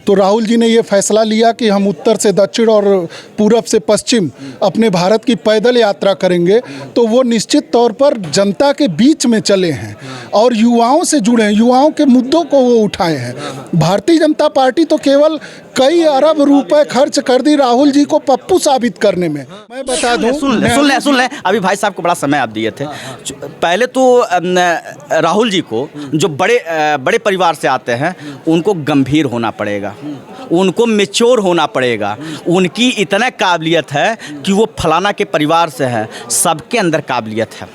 तो राहुल जी ने ये फैसला लिया कि हम उत्तर से दक्षिण और पूरब से पश्चिम अपने भारत की पैदल यात्रा करेंगे, तो वो निश्चित तौर पर जनता के बीच में चले हैं और युवाओं से जुड़े हैं, युवाओं के मुद्दों को वो उठाए हैं। भारतीय जनता पार्टी तो केवल कई अरब रुपए खर्च कर दी राहुल जी को पप्पू साबित करने में। मैं बता दूं, सुन ले अभी भाई साहब को बड़ा समय आप दिए थे। पहले तो राहुल जी को जो बड़े परिवार से आते हैं उनको गंभीर होना पड़ेगा, उनको मैच्योर होना पड़ेगा। उनकी इतना काबिलियत है कि वो फलाना के परिवार से है, सबके अंदर काबिलियत है,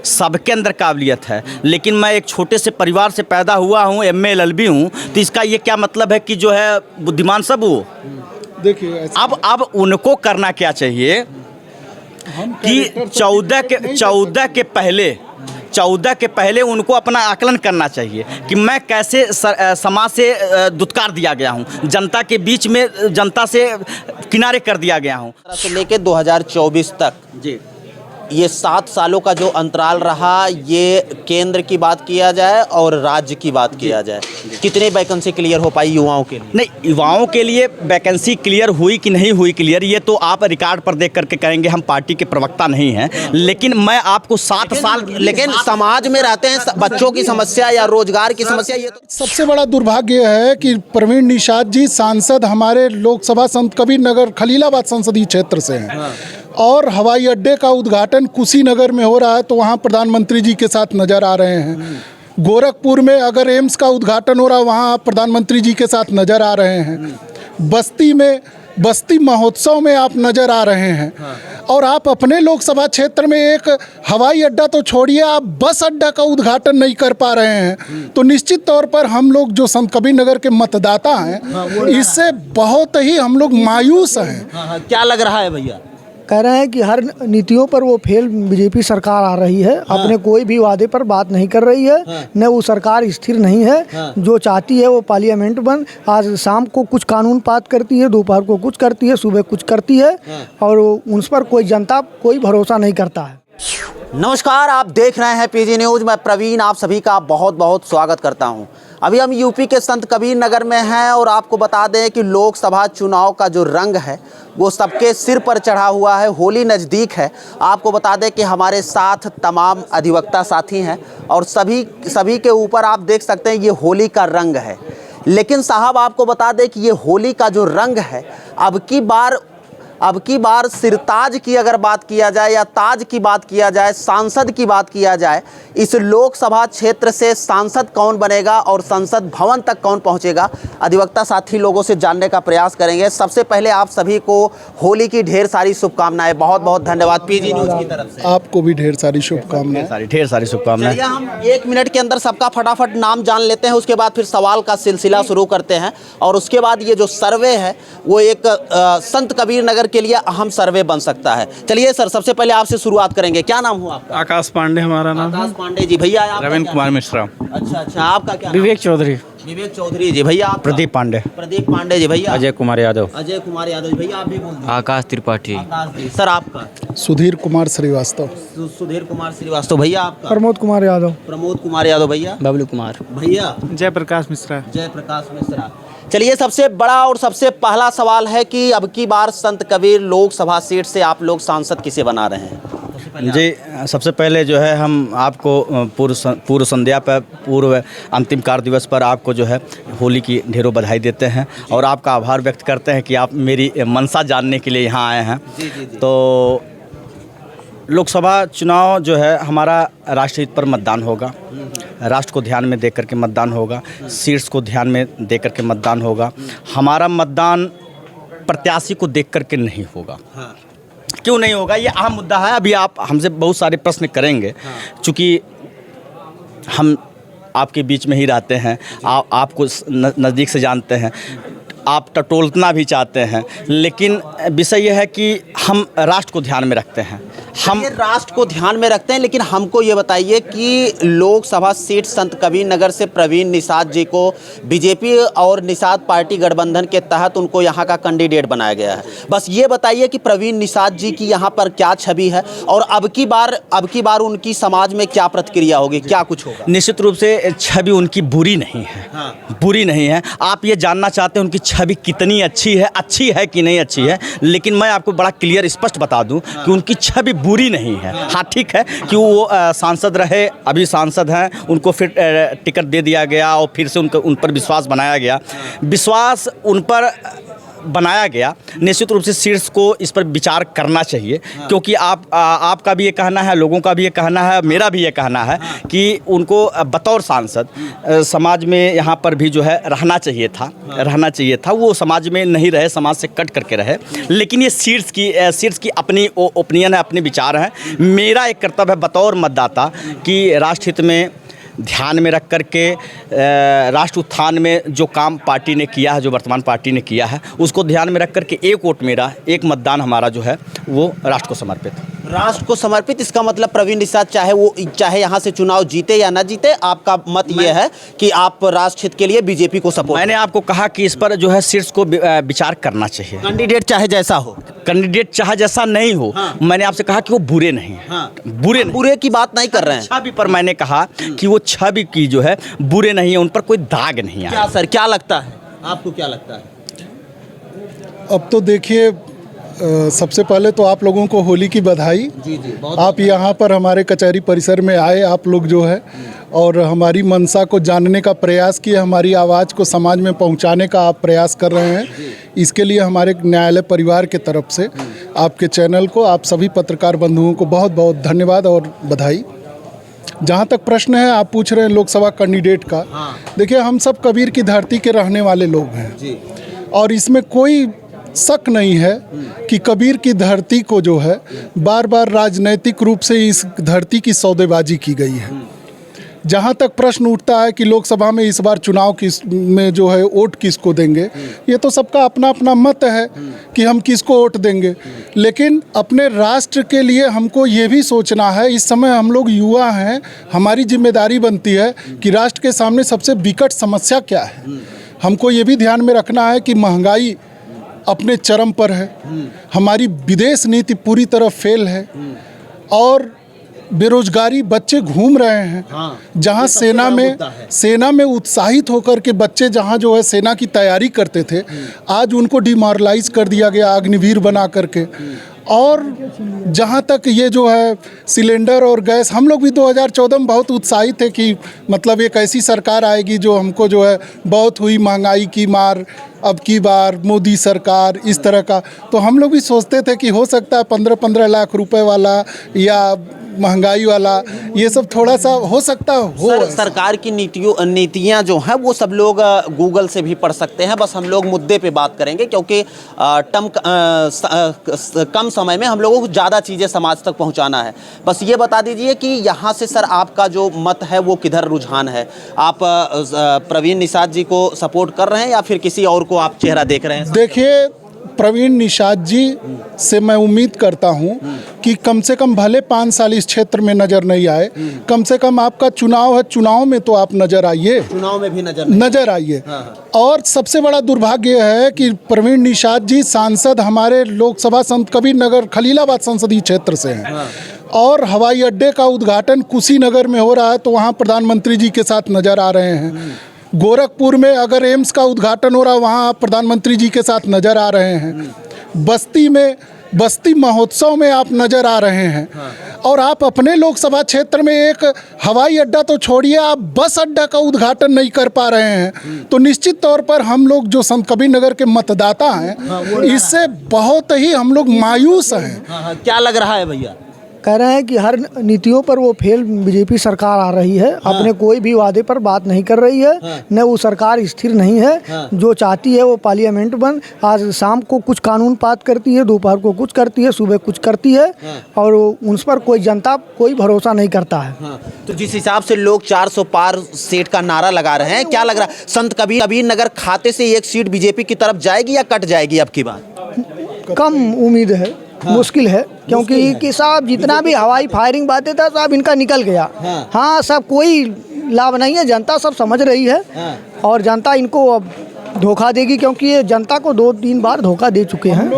सबके अंदर काबिलियत है। लेकिन मैं एक छोटे से परिवार से पैदा हुआ हूँ, MA LLB हूँ, तो इसका ये क्या मतलब है कि जो है बुद्धिमान सब वो। देखिए अब उनको करना क्या चाहिए कि 14 के पहले उनको अपना आकलन करना चाहिए कि मैं कैसे समाज से दुत्कार दिया गया हूं, जनता के बीच में जनता से किनारे कर दिया गया हूं। से लेके 2024 तक जी ये 7 सालों का जो अंतराल रहा, ये केंद्र की बात किया जाए और राज्य की बात किया जाए, कितने वैकेंसी क्लियर हो पाई युवाओं के लिए? नहीं, युवाओं के लिए वैकेंसी क्लियर हुई कि नहीं हुई क्लियर, ये तो आप रिकॉर्ड पर देख करके करेंगे, हम पार्टी के प्रवक्ता नहीं हैं। लेकिन मैं आपको 7 साल लेकिन समाज में रहते हैं बच्चों की समस्या या रोजगार की समस्या, ये तो सबसे बड़ा दुर्भाग्य है कि प्रवीण निषाद जी सांसद हमारे लोकसभा संत कबीर नगर खलीलाबाद संसदीय क्षेत्र से हैं और हवाई अड्डे का उद्घाटन कुशीनगर में हो रहा है तो वहाँ प्रधानमंत्री जी के साथ नज़र आ रहे हैं। गोरखपुर में अगर एम्स का उद्घाटन हो रहा है वहाँ आप प्रधानमंत्री जी के साथ नज़र आ रहे हैं। बस्ती महोत्सव में आप नज़र आ रहे हैं और आप अपने लोकसभा क्षेत्र में एक हवाई अड्डा तो छोड़िए, आप बस अड्डा का उद्घाटन नहीं कर पा रहे हैं। तो निश्चित तौर पर हम लोग जो संत कबीर नगर के मतदाता हैं इससे बहुत ही हम लोग मायूस हैं। क्या लग रहा है भैया? कह रहे हैं कि हर नीतियों पर वो फेल बीजेपी सरकार आ रही है, अपने कोई भी वादे पर बात नहीं कर रही है, न वो सरकार स्थिर नहीं है। जो चाहती है वो पार्लियामेंट बन, आज शाम को कुछ कानून पास करती है, दोपहर को कुछ करती है, सुबह कुछ करती है और उन पर कोई जनता कोई भरोसा नहीं करता है। नमस्कार, आप देख रहे हैं PG न्यूज़। मैं प्रवीण आप सभी का बहुत बहुत स्वागत करता हूं। अभी हम यूपी के संत कबीर नगर में हैं और आपको बता दें कि लोकसभा चुनाव का जो रंग है वो सबके सिर पर चढ़ा हुआ है। होली नज़दीक है। आपको बता दें कि हमारे साथ तमाम अधिवक्ता साथी हैं और सभी के ऊपर आप देख सकते हैं ये होली का रंग है। लेकिन साहब आपको बता दें कि ये होली का जो रंग है अब की बार सिरताज की अगर बात किया जाए या ताज की बात किया जाए, सांसद की बात किया जाए, इस लोकसभा क्षेत्र से सांसद कौन बनेगा और संसद भवन तक कौन पहुंचेगा, अधिवक्ता साथी लोगों से जानने का प्रयास करेंगे। सबसे पहले आप सभी को होली की ढेर सारी शुभकामनाएं। बहुत बहुत धन्यवाद PG न्यूज़ की तरफ से। आपको भी ढेर सारी शुभकामनाएं। ढेर सारी शुभकामनाएं। हम 1 मिनट के अंदर सबका फटाफट नाम जान लेते हैं, उसके बाद फिर सवाल का सिलसिला शुरू करते हैं और उसके बाद ये जो सर्वे है वो एक संत कबीर नगर के लिए अहम सर्वे बन सकता है। चलिए सर, सबसे पहले आपसे शुरुआत करेंगे। क्या नाम हुआ आपका? आकाश पांडे हमारा नाम। आकाश पांडे जी। भैया रविंद्र कुमार मिश्रा। अच्छा, आपका क्या? विवेक चौधरी। विवेक चौधरी जी। भैया प्रदीप पांडे। प्रदीप पांडे जी। भैया अजय कुमार यादव। अजय कुमार यादव। भैया आप भी बोल दीजिए। आकाश त्रिपाठी। सर आपका? सुधीर कुमार श्रीवास्तव। सुधीर कुमार श्रीवास्तव। भैया आपका? प्रमोद कुमार यादव। प्रमोद कुमार यादव। भैया? बबलू कुमार। भैया? जयप्रकाश मिश्रा। जयप्रकाश मिश्रा। चलिए, सबसे बड़ा और सबसे पहला सवाल है कि अब की बार संत कबीर लोकसभा सीट से आप लोग सांसद किसे बना रहे हैं? जी, सबसे पहले जो है हम आपको पूर्व संध्या पर, पूर्व अंतिम कार्य दिवस पर आपको जो है होली की ढेरों बधाई देते हैं और आपका आभार व्यक्त करते हैं कि आप मेरी मंशा जानने के लिए यहाँ आए हैं। तो लोकसभा चुनाव जो है हमारा राष्ट्रहित पर मतदान होगा, राष्ट्र को ध्यान में देख करके मतदान होगा, सीट्स को ध्यान में देख करके मतदान होगा। हमारा मतदान प्रत्याशी को देख करके नहीं होगा। क्यों नहीं होगा, ये अहम मुद्दा है। अभी आप हमसे बहुत सारे प्रश्न करेंगे, चूँकि हम आपके बीच में ही रहते हैं, आपको नज़दीक से जानते हैं, आप टटोलना भी चाहते हैं, लेकिन विषय यह है कि हम राष्ट्र को ध्यान में रखते हैं। हम राष्ट्र को ध्यान में रखते हैं, लेकिन हमको ये बताइए कि लोकसभा सीट संत कबीर नगर से प्रवीण निषाद जी को बीजेपी और निषाद पार्टी गठबंधन के तहत उनको यहाँ का कैंडिडेट बनाया गया है। बस ये बताइए कि प्रवीण निषाद जी की यहाँ पर क्या छवि है और अब की बार उनकी समाज में क्या प्रतिक्रिया होगी, क्या कुछ होगा? निश्चित रूप से छवि उनकी बुरी नहीं है। बुरी नहीं है। आप ये जानना चाहते हैं उनकी छवि कितनी अच्छी है कि नहीं अच्छी है, लेकिन मैं आपको बड़ा क्लियर स्पष्ट बता दूं कि उनकी छवि बुरी नहीं है। हाँ ठीक है कि वो सांसद रहे, अभी सांसद हैं, उनको फिर टिकट दे दिया गया और फिर से उन पर विश्वास बनाया गया। विश्वास उन पर बनाया गया, निश्चित रूप से शीर्ष को इस पर विचार करना चाहिए, क्योंकि आपका भी ये कहना है, लोगों का भी ये कहना है, मेरा भी ये कहना है कि उनको बतौर सांसद समाज में यहाँ पर भी जो है रहना चाहिए था। वो समाज में नहीं रहे, समाज से कट करके रहे, लेकिन ये शीर्ष की अपनी ओपिनियन है, अपने विचार हैं। मेरा एक कर्तव्य है बतौर मतदाता कि राष्ट्र हित में ध्यान में रख कर के राष्ट्र उत्थान में जो काम पार्टी ने किया है, जो वर्तमान पार्टी ने किया है, उसको ध्यान में रख कर के एक वोट मेरा, एक मतदान हमारा जो है वो राष्ट्र को समर्पित। राष्ट्र को समर्पित, इसका मतलब प्रवीण निषाद चाहे यहाँ से चुनाव जीते या ना जीते, आपका मत ये है कि आप राष्ट्र हित के लिए बीजेपी को सपोर्ट। मैंने आपको कहा कि इस पर जो है शीर्ष को विचार करना चाहिए। कैंडिडेट चाहे जैसा हो, कैंडिडेट चाहे जैसा नहीं हो, मैंने आपसे कहा कि वो बुरे नहीं हैं, बुरे की बात नहीं कर रहे हैं। छवि पर मैंने कहा कि वो छवि की जो है बुरे नहीं है, उन पर कोई दाग नहीं है। क्या सर, क्या लगता है आपको, क्या लगता है? अब तो देखिए, सबसे पहले तो आप लोगों को होली की बधाई। जी आप यहाँ पर हमारे कचहरी परिसर में आए, आप लोग जो है, और हमारी मंशा को जानने का प्रयास किए, हमारी आवाज़ को समाज में पहुँचाने का आप प्रयास कर रहे हैं। इसके लिए हमारे न्यायालय परिवार के तरफ से आपके चैनल को, आप सभी पत्रकार बंधुओं को बहुत बहुत धन्यवाद और बधाई। जहाँ तक प्रश्न है आप पूछ रहे हैं लोकसभा कैंडिडेट का, देखिए हम सब कबीर की धरती के रहने वाले लोग हैं और इसमें कोई शक नहीं है कि कबीर की धरती को जो है बार बार राजनैतिक रूप से इस धरती की सौदेबाजी की गई है। जहाँ तक प्रश्न उठता है कि लोकसभा में इस बार चुनाव में जो है वोट किसको देंगे, ये तो सबका अपना अपना मत है कि हम किसको वोट देंगे, लेकिन अपने राष्ट्र के लिए हमको ये भी सोचना है। इस समय हम लोग युवा हैं, हमारी जिम्मेदारी बनती है कि राष्ट्र के सामने सबसे विकट समस्या क्या है। हमको ये भी ध्यान में रखना है कि महंगाई अपने चरम पर है, हमारी विदेश नीति पूरी तरह फेल है और बेरोजगारी, बच्चे घूम रहे हैं। जहां सेना में उत्साहित होकर के बच्चे जहां जो है सेना की तैयारी करते थे, आज उनको डिमोरलाइज कर दिया गया अग्निवीर बना करके। और जहाँ तक ये जो है सिलेंडर और गैस, हम लोग भी 2014 में बहुत उत्साहित थे कि मतलब एक ऐसी सरकार आएगी जो हमको जो है, बहुत हुई महंगाई की मार, अब की बार मोदी सरकार, इस तरह का। तो हम लोग भी सोचते थे कि हो सकता है 15-15 लाख रुपए वाला या महंगाई वाला, ये सब थोड़ा सा हो सकता हो। सरकार की नीतियाँ जो हैं वो सब लोग गूगल से भी पढ़ सकते हैं, बस हम लोग मुद्दे पे बात करेंगे क्योंकि कम समय में हम लोगों को ज़्यादा चीज़ें समाज तक पहुंचाना है। बस ये बता दीजिए कि यहाँ से सर आपका जो मत है वो किधर रुझान है? आप प्रवीण निषाद जी को सपोर्ट कर रहे हैं या फिर किसी और को आप चेहरा देख रहे हैं? देखिए, प्रवीण निषाद जी से मैं उम्मीद करता हूं कि कम से कम भले 5 साल इस क्षेत्र में नज़र नहीं आए, कम से कम आपका चुनाव है, चुनाव में तो आप नज़र आइए, चुनाव में भी नज़र आइए। और सबसे बड़ा दुर्भाग्य है कि प्रवीण निषाद जी सांसद हमारे लोकसभा संत कबीर नगर खलीलाबाद संसदीय क्षेत्र से हैं और हवाई अड्डे का उद्घाटन कुशीनगर में हो रहा है तो वहाँ प्रधानमंत्री जी के साथ नज़र आ रहे हैं। गोरखपुर में अगर एम्स का उद्घाटन हो रहा है वहाँ आप प्रधानमंत्री जी के साथ नज़र आ रहे हैं। बस्ती में बस्ती महोत्सव में आप नज़र आ रहे हैं और आप अपने लोकसभा क्षेत्र में एक हवाई अड्डा तो छोड़िए, आप बस अड्डा का उद्घाटन नहीं कर पा रहे हैं। तो निश्चित तौर पर हम लोग जो संत कबीर नगर के मतदाता हैं, इससे बहुत ही हम लोग मायूस हैं। क्या लग रहा है भैया? कह रहे हैं कि हर नीतियों पर वो फेल बीजेपी सरकार आ रही है। अपने कोई भी वादे पर बात नहीं कर रही है, न वो सरकार स्थिर नहीं है। जो चाहती है वो पार्लियामेंट बन, आज शाम को कुछ कानून पास करती है, दोपहर को कुछ करती है, सुबह कुछ करती है और उन पर कोई जनता कोई भरोसा नहीं करता है। तो जिस हिसाब से लोग 400 पार सीट का नारा लगा रहे हैं, क्या लग रहा है संत कबीर नगर खाते से एक सीट बीजेपी की तरफ जाएगी या कट जाएगी अब की बार? कम उम्मीद है, मुश्किल है, क्योंकि कि साहब जितना भी हवाई फायरिंग बातें था सब इनका निकल गया। हाँ सब कोई लाभ नहीं है, जनता सब समझ रही है और जनता इनको अब धोखा देगी, क्योंकि ये जनता को 2-3 बार धोखा दे चुके हैं।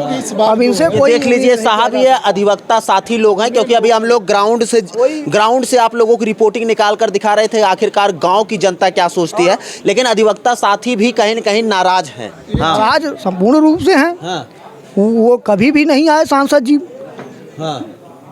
अब इनसे ये कोई देख लीजिए साहब, ये अधिवक्ता साथी लोग हैं, क्योंकि अभी हम लोग ग्राउंड से आप लोगों की रिपोर्टिंग निकाल कर दिखा रहे थे आखिरकार गांव की जनता क्या सोचती है, लेकिन अधिवक्ता साथी भी कहीं न कहीं नाराज हैं। आज संपूर्ण रूप से हैं। हाँ। वो कभी भी नहीं आए सांसद जी। हाँ।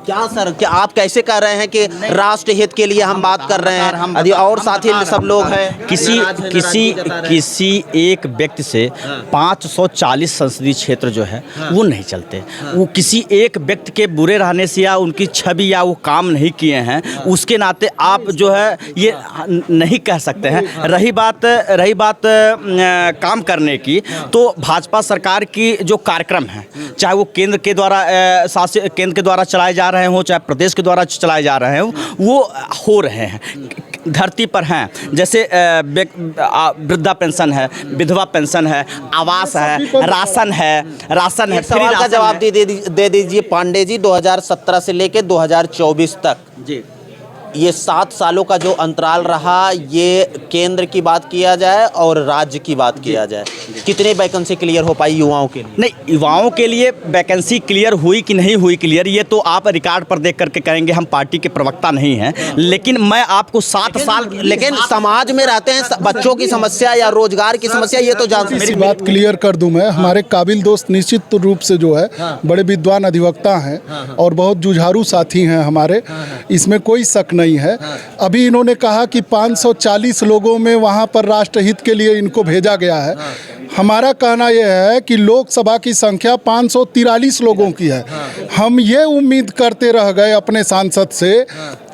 क्या सर, क्या आप कैसे कह रहे हैं कि राष्ट्र हित के लिए हम बात कर रहे हैं, और साथी सब लोग हैं किसी एक व्यक्ति से 540 संसदीय क्षेत्र जो है वो नहीं चलते। वो किसी एक व्यक्ति के बुरे रहने से या उनकी छवि या वो काम नहीं किए हैं उसके नाते आप जो है ये नहीं कह सकते हैं। रही बात काम करने की, तो भाजपा सरकार की जो कार्यक्रम है, चाहे वो केंद्र के द्वारा चलाए जा रहे हो, चाहे प्रदेश के द्वारा चलाए जा रहे हो, वो हो रहे हैं, धरती पर हैं। जैसे वृद्धा पेंशन है, विधवा पेंशन है, आवास है, राशन है। सवाल का जवाब दे दीजिए पांडे जी, 2017 से लेकर 2024 तक जी, ये 7 सालों का जो अंतराल रहा, ये केंद्र की बात किया जाए और राज्य की बात किया जाए, कितने वैकेंसी क्लियर हो पाई युवाओं के लिए? नहीं, युवाओं के लिए वैकेंसी क्लियर हुई कि नहीं हुई क्लियर, ये तो आप रिकॉर्ड पर देख करके करेंगे, हम पार्टी के प्रवक्ता नहीं हैं। लेकिन मैं आपको 7 साल, लेकिन समाज में रहते हैं, बच्चों की समस्या या रोजगार की समस्या, ये तो जानते हैं। मेरी बात क्लियर कर दूं मैं, हमारे काबिल दोस्त निश्चित रूप से जो है बड़े विद्वान अधिवक्ता हैं और बहुत जुझारू साथी हैं हमारे, इसमें कोई शक नहीं है। अभी इन्होंने कहा कि 540 लोगों में वहाँ पर राष्ट्रहित के लिए इनको भेजा गया है। हमारा कहना यह है कि लोकसभा की संख्या 543 लोगों की है। हम ये उम्मीद करते रह गए अपने सांसद से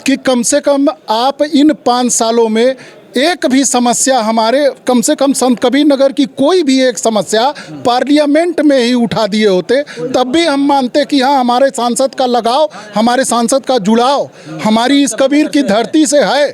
कि कम से कम आप इन 5 सालों में एक भी समस्या हमारे, कम से कम संत कबीर नगर की कोई भी एक समस्या पार्लियामेंट में ही उठा दिए होते, तब भी हम मानते कि हाँ, हमारे सांसद का लगाव, हमारे सांसद का जुड़ाव हमारी इस कबीर की धरती से है।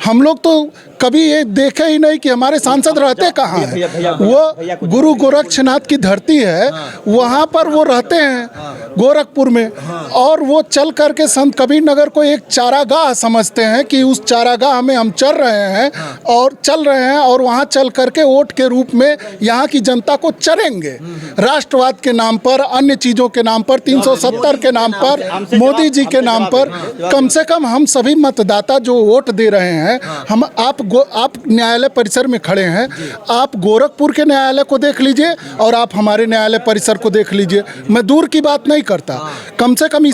हम लोग तो कभी ये देखे ही नहीं कि हमारे सांसद रहते कहाँ हैं। वो गुरु गोरक्षनाथ की धरती है, वहाँ पर वो रहते हैं गोरखपुर में, और वो चल करके संत कबीर नगर को एक चारागाह समझते हैं कि उस चारागाह में हम चल रहे हैं और वहाँ चल करके वोट के रूप में यहाँ की जनता को चरेंगे। राष्ट्रवाद के नाम पर, अन्य चीज़ों के नाम पर, 370 के नाम पर, मोदी जी के नाम पर, कम से कम हम सभी मतदाता जो वोट दे रहे हैं, हम आप न्यायालय परिसर में खड़े हैं, आप गोरखपुर के न्यायालय को देख लीजिए और आप हमारे न्यायालय परिसर को देख लीजिए। मैं दूर की बात नहीं करता, कम से कम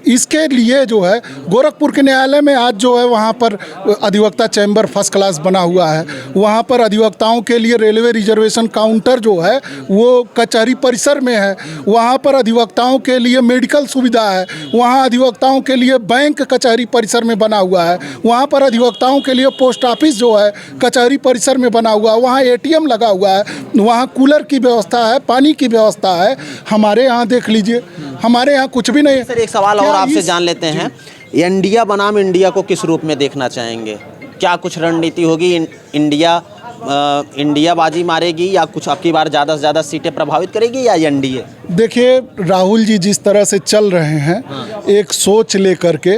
इसके लिए जो है गोरखपुर के न्यायालय में आज जो है वहाँ पर अधिवक्ता चैम्बर फर्स्ट क्लास बना हुआ है। वहाँ पर अधिवक्ताओं के लिए रेलवे रिजर्वेशन काउंटर जो है वो कचहरी परिसर में है। वहाँ पर अधिवक्ताओं के लिए मेडिकल सुविधा है। वहाँ अधिवक्ताओं के लिए बैंक कचहरी परिसर में बना हुआ है। वहाँ पर अधिवक्ताओं के लिए पोस्ट ऑफिस जो है कचहरी परिसर में बना हुआ है। वहाँ ATM लगा हुआ है, वहाँ कूलर की व्यवस्था है, पानी की व्यवस्था है। हमारे यहाँ देख लीजिए, हमारे यहाँ कुछ भी नहीं है। सर, एक सवाल और आपसे जान लेते हैं, इंडिया बनाम इंडिया को किस रूप में देखना चाहेंगे? क्या कुछ रणनीति होगी? इंडिया बाजी मारेगी या कुछ आपकी बार ज़्यादा से ज़्यादा सीटें प्रभावित करेगी, या NDA? देखिए, राहुल जी जिस तरह से चल रहे हैं, एक सोच लेकर के,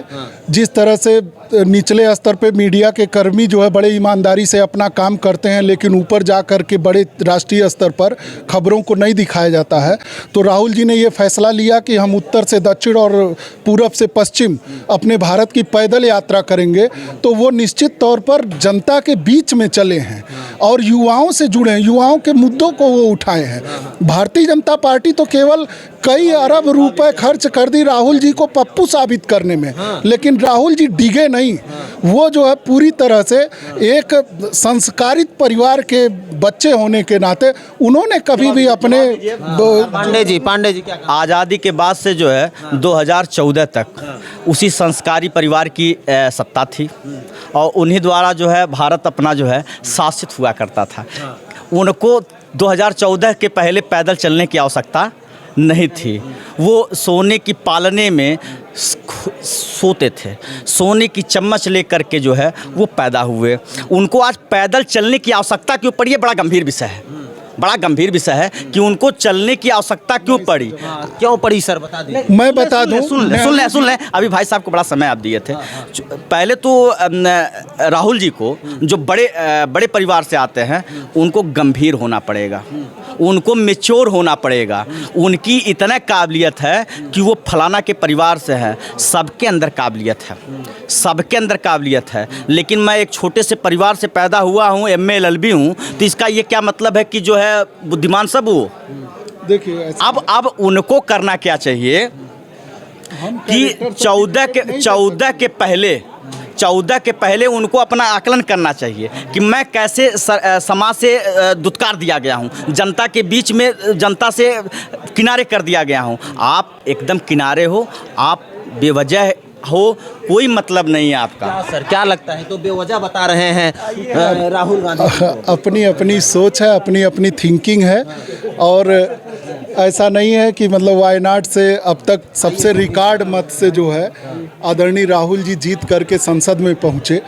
जिस तरह से निचले स्तर पे मीडिया के कर्मी जो है बड़े ईमानदारी से अपना काम करते हैं, लेकिन ऊपर जा कर के बड़े राष्ट्रीय स्तर पर खबरों को नहीं दिखाया जाता है, तो राहुल जी ने ये फैसला लिया कि हम उत्तर से दक्षिण और पूरब से पश्चिम अपने भारत की पैदल यात्रा करेंगे। तो वो निश्चित तौर पर जनता के बीच में चले हैं और युवाओं से जुड़े हैं, युवाओं के मुद्दों को वो उठाए हैं। भारतीय जनता पार्टी तो केवल कई अरब रुपए खर्च कर दी राहुल जी को पप्पू साबित करने में, लेकिन राहुल जी डिगे नहीं। वो जो है पूरी तरह से एक संस्कारित परिवार के बच्चे होने के नाते उन्होंने कभी भी अपने पांडे जी क्या आज़ादी के बाद से जो है 2014 तक उसी संस्कारी परिवार की सत्ता थी और उन्हीं द्वारा जो है भारत अपना जो है शासित हुआ करता था। उनको 2014 के पहले पैदल चलने की आवश्यकता नहीं थी। वो सोने की पालने में सोते थे, सोने की चम्मच लेकर के जो है वो पैदा हुए। उनको आज पैदल चलने की आवश्यकता क्यों पड़ी है, बड़ा गंभीर विषय है। बड़ा गंभीर विषय है कि उनको चलने की आवश्यकता क्यों पड़ी। क्यों पड़ी सर, बता दें। मैं बता दूं, सुन ले अभी भाई साहब को बड़ा समय आप दिए थे। पहले तो राहुल जी को जो बड़े परिवार से आते हैं उनको गंभीर होना पड़ेगा, उनको मैच्योर होना पड़ेगा। उनकी इतना काबिलियत है कि वो फलाना के परिवार से है, सबके अंदर काबिलियत है, सबके अंदर काबिलियत है। लेकिन मैं एक छोटे से परिवार से पैदा हुआ हूँ, MA LLB हूँ, तो इसका ये क्या मतलब है कि जो है बुद्धिमान सब हो। देखिए अब उनको करना क्या चाहिए कि 14 के पहले उनको अपना आकलन करना चाहिए कि मैं कैसे समाज से दुत्कार दिया गया हूँ, जनता के बीच में जनता से किनारे कर दिया गया हूँ। आप एकदम किनारे हो, आप बेवजह हो, कोई मतलब नहीं है आपका। क्या सर, क्या लगता है? तो बेवजह बता रहे हैं राहुल गांधी। अपनी अपनी सोच है, अपनी अपनी थिंकिंग है। और ऐसा नहीं है कि मतलब वायनाड से अब तक सबसे रिकॉर्ड मत से जो है आदरणीय राहुल जी जीत करके संसद में पहुँचे।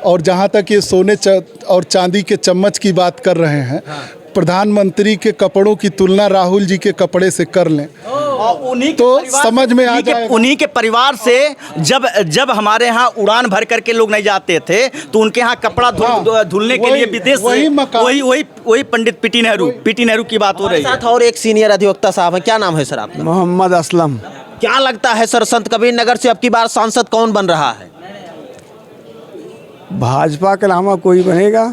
और जहाँ तक ये सोने और चांदी के चम्मच की बात कर रहे हैं, प्रधानमंत्री के कपड़ों की तुलना राहुल जी के कपड़े से कर लें तो समझ में आ जाएगा। उन्हीं के परिवार से जब हमारे यहाँ उड़ान भर करके लोग नहीं जाते थे तो उनके यहाँ कपड़ा धुलने के लिए विदेश वही पंडित पीटी नेहरू की बात हो रही है। साथ और एक सीनियर अधिवक्ता साहब हैं, क्या नाम है सर आपका? मोहम्मद असलम। क्या लगता है सर, संत कबीर नगर से अब की बार सांसद कौन बन रहा है? भाजपा के अलावा कोई बनेगा?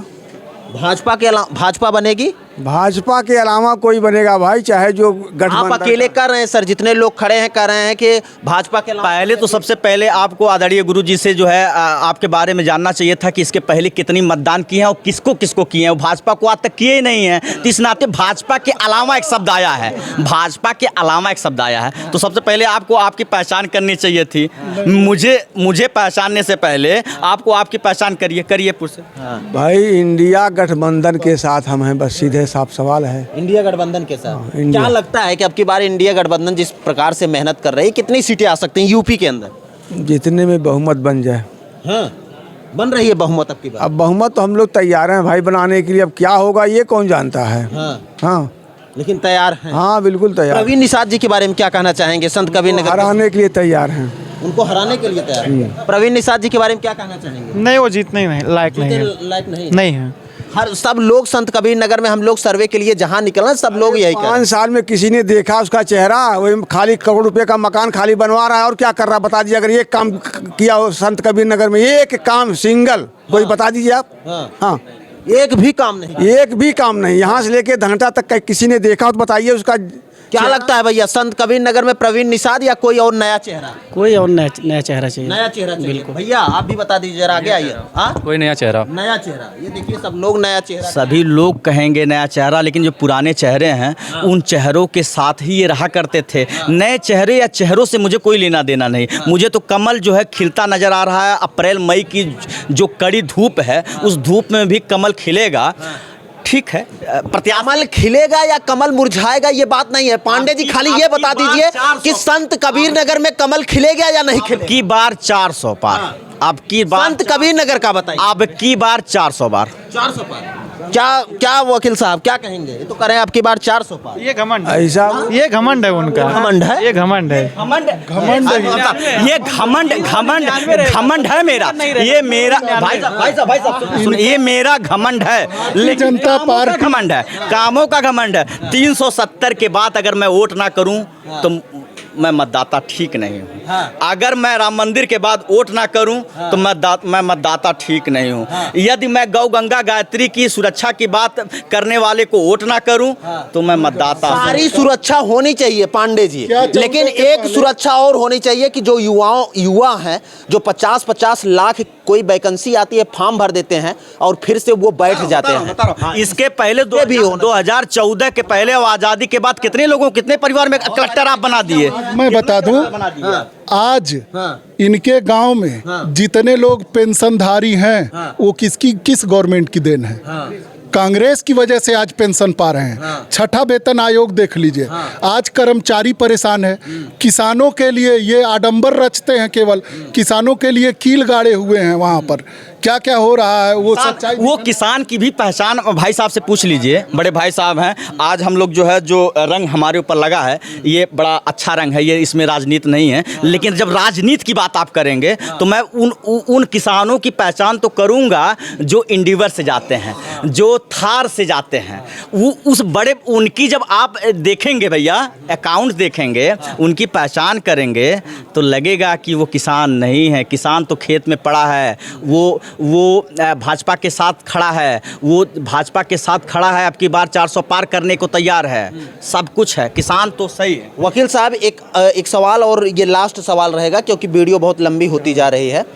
भाजपा बनेगी? भाजपा के अलावा कोई बनेगा भाई, चाहे जो आप गठबंधन। अकेले कर रहे हैं सर, जितने लोग खड़े हैं कर रहे हैं कि भाजपा के अलावा। पहले तो सबसे पहले आपको आदरणीय गुरु जी से जो है आपके बारे में जानना चाहिए था कि इसके पहले कितनी मतदान किए हैं और किसको किसको किए हैं। भाजपा को आज तक किए ही नहीं है, तो इस नाते भाजपा के अलावा एक शब्द आया है, भाजपा के अलावा एक शब्द आया है। तो सबसे पहले आपको आपकी पहचान करनी चाहिए थी। मुझे पहचानने से पहले आपको आपकी पहचान करिए पुरुष। भाई इंडिया गठबंधन के साथ हम हैं, बस सीधे साफ सवाल है। इंडिया गठबंधन के साथ इंडिया। क्या लगता है कि अब की बार इंडिया गठबंधन जिस प्रकार से मेहनत कर रही है, कितनी सीटें आ सकती हैं यूपी के अंदर? जितने में बहुमत बन जाए। हाँ, बन रही है बहुमत अब की बार। अब बहुमत तो हम लोग तैयार हैं भाई बनाने के लिए, अब क्या होगा ये कौन जानता है। हाँ लेकिन तैयार हैं। हाँ बिल्कुल तैयार। प्रवीण निषाद जी के बारे में क्या कहना चाहेंगे? संत कबीर नगर हराने के लिए तैयार हैं। उनको हराने के लिए तैयार हैं। प्रवीण निषाद जी के बारे में क्या कहना चाहेंगे? नहीं, वो जीतने ही लायक नहीं है। लायक नहीं है। हर सब लोग संत कबीर नगर में हम लोग सर्वे के लिए जहाँ निकलना, सब लोग यही कह रहे हैं। 5 साल में किसी ने देखा उसका चेहरा? वही खाली करोड़ रुपए का मकान खाली बनवा रहा है और क्या कर रहा है बता दीजिए। अगर एक काम किया हो संत कबीर नगर में, एक काम सिंगल कोई बता दीजिए आप। हाँ एक भी काम नहीं, एक भी काम नहीं। यहाँ से लेके धनटा तक का किसी ने देखा हो तो बताइए उसका। क्या लगता है भैया, संत कबीर नगर में प्रवीण निषाद या कोई और नया चेहरा? कोई और नया चेहरा चाहिए। नया चेहरा चाहिए। भैया आप भी बता दीजिए, जरा आगे आइए। हाँ, कोई नया चेहरा। नया चेहरा, ये देखिए सब लोग नया चेहरा। सभी लोग कहेंगे नया चेहरा, लेकिन जो पुराने चेहरे हैं उन चेहरों के साथ ही ये रहा करते थे। नए चेहरे या चेहरों से मुझे कोई लेना देना नहीं। मुझे तो कमल जो है खिलता नजर आ रहा है। अप्रैल मई की जो कड़ी धूप है, उस धूप में भी कमल खिलेगा। ठीक है, कमल खिलेगा या कमल मुरझाएगा ये बात नहीं है। पांडे जी खाली ये बता दीजिए कि संत कबीर नगर में कमल खिलेगा या नहीं खिलेगा? की बार 400 पार। अब की बार संत कबीर नगर का बताइए। अब की बार 400 बार। 400 पार। क्या वकील साहब क्या कहेंगे? ये तो करें अब की बार 400 पार। ये घमंड ऐसा ये घमंड है उनका। घमंड है? ये घमंड है। ये घमंड है मेरा। ये मेरा भाई साहब सुन, ये मेरा घमंड है, लेकिन जनता पार्टी घमंड है, कामों का घमंड है। 370 के बाद अगर मैं वोट ना करूं तो मैं मतदाता ठीक नहीं हूँ। अगर मैं राम मंदिर के बाद वोट ना करूं तो मैं मतदाता ठीक नहीं हूँ। यदि मैं गौ गंगा गायत्री की सुरक्षा की बात करने वाले को वोट ना करूं तो मैं मतदाता हूं। सारी सुरक्षा होनी चाहिए पांडे जी, लेकिन एक सुरक्षा और होनी चाहिए कि जो युवा हैं, जो 50-50 लाख कोई वैकेंसी आती है फॉर्म भर देते हैं और फिर से वो बैठ जाते हैं। इसके पहले 2014 के पहले आज़ादी के बाद कितने लोगों, कितने परिवार में कलेक्टर आप बना दिए? मैं बता दूं, आज इनके गांव में जितने लोग पेंशनधारी हैं वो किस गवर्नमेंट की देन है? कांग्रेस की वजह से आज पेंशन पा रहे हैं। छठा वेतन आयोग देख लीजिए। आज कर्मचारी परेशान है। किसानों के लिए ये आडंबर रचते हैं, केवल किसानों के लिए कील गाड़े हुए हैं वहाँ पर क्या क्या हो रहा है वो सच्चाई वो किसान की भी पहचान भाई साहब से पूछ लीजिए, बड़े भाई साहब हैं। आज हम लोग जो है जो रंग हमारे ऊपर लगा है ये बड़ा अच्छा रंग है, ये इसमें राजनीति नहीं है। लेकिन जब राजनीति की बात आप करेंगे तो मैं उन किसानों की पहचान तो करूंगा जो इंडिवर से जाते हैं, जो थार से जाते हैं। वो उस बड़े उनकी जब आप देखेंगे भैया अकाउंट देखेंगे, उनकी पहचान करेंगे तो लगेगा कि वो किसान नहीं है। किसान तो खेत में पड़ा है, वो भाजपा के साथ खड़ा है, वो भाजपा के साथ खड़ा है, अब की बार 400 पार करने को तैयार है, सब कुछ है, किसान तो सही है। वकील साहब एक सवाल और ये लास्ट सवाल रहेगा क्योंकि वीडियो बहुत लंबी होती जा रही है।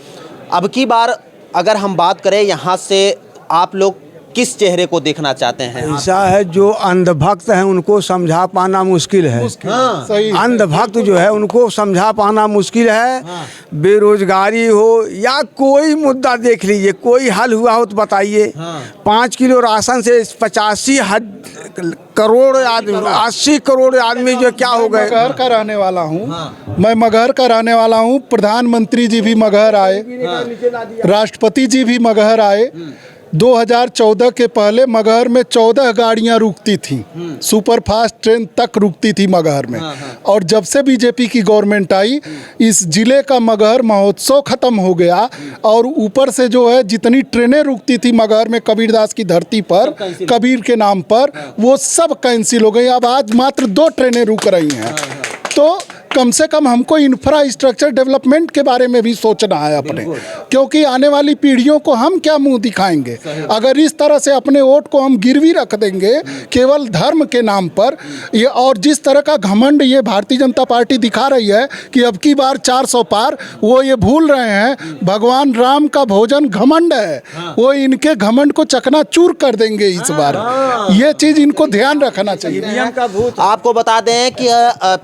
अब की बार अगर हम बात करें यहाँ से आप लोग किस चेहरे को देखना चाहते हैं? ऐसा है जो अंधभक्त हैं उनको समझा पाना मुश्किल है। सही है। अंधभक्त जो है उनको समझा पाना मुश्किल है। बेरोजगारी हो या कोई मुद्दा देख लीजिए, कोई हल हुआ हो तो बताइए। 5 किलो राशन से 85 करोड़ आदमी, 80 करोड़ आदमी जो क्या हो गए। मगहर का रहने वाला हूँ, मैं मगहर का रहने वाला हूँ। प्रधानमंत्री जी भी मगहर आए, राष्ट्रपति जी भी मगहर आए। 2014 के पहले मगहर में 14 गाड़ियां रुकती थी, सुपर फास्ट ट्रेन तक रुकती थी मगहर में। और जब से बीजेपी की गवर्नमेंट आई, इस जिले का मगहर महोत्सव खत्म हो गया। और ऊपर से जो है जितनी ट्रेनें रुकती थी मगहर में कबीरदास की धरती पर, कबीर के नाम पर, वो सब कैंसिल हो गई। अब आज मात्र 2 ट्रेनें रुक रही हैं। तो कम से कम हमको इंफ्रास्ट्रक्चर डेवलपमेंट के बारे में भी सोचना है अपने, क्योंकि आने वाली पीढ़ियों को हम क्या मुंह दिखाएंगे अगर इस तरह से अपने वोट को हम गिरवी रख देंगे केवल धर्म के नाम पर। ये और जिस तरह का घमंड ये भारतीय जनता पार्टी दिखा रही है कि अब की बार 400 पार, वो ये भूल रहे हैं भगवान राम का भोजन घमंड है, वो इनके घमंड को चकनाचूर कर देंगे इस बार। ये चीज़ इनको ध्यान रखना चाहिए। आपको बता दें कि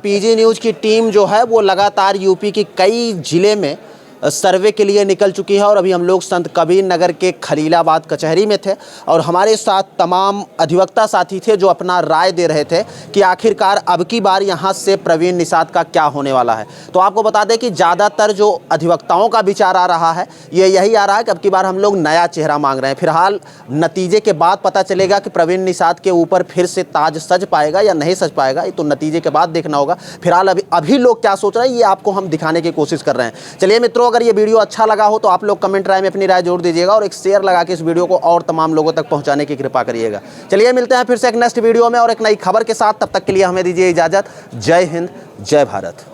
पीजी न्यूज़ की टीम जो है वो लगातार यूपी की कई जिले में सर्वे के लिए निकल चुकी है। और अभी हम लोग संत कबीर नगर के खलीलाबाद कचहरी में थे और हमारे साथ तमाम अधिवक्ता साथी थे जो अपना राय दे रहे थे कि आखिरकार अब की बार यहाँ से प्रवीण निषाद का क्या होने वाला है। तो आपको बता दें कि ज़्यादातर जो अधिवक्ताओं का विचार आ रहा है ये यही आ रहा है कि अब की बार हम लोग नया चेहरा मांग रहे हैं। फिलहाल नतीजे के बाद पता चलेगा कि प्रवीण निषाद के ऊपर फिर से ताज सज पाएगा या नहीं सज पाएगा, ये तो नतीजे के बाद देखना होगा। फिलहाल अभी लोग क्या सोच रहे हैं ये आपको हम दिखाने की कोशिश कर रहे हैं। चलिए मित्रों, अगर ये वीडियो अच्छा लगा हो तो आप लोग कमेंट राय में अपनी राय जोड़ दीजिएगा और एक शेयर लगा के इस वीडियो को और तमाम लोगों तक पहुंचाने की कृपा करिएगा। चलिए मिलते हैं फिर से एक नेक्स्ट वीडियो में और एक नई खबर के साथ। तब तक के लिए हमें दीजिए इजाजत। जय हिंद, जय भारत।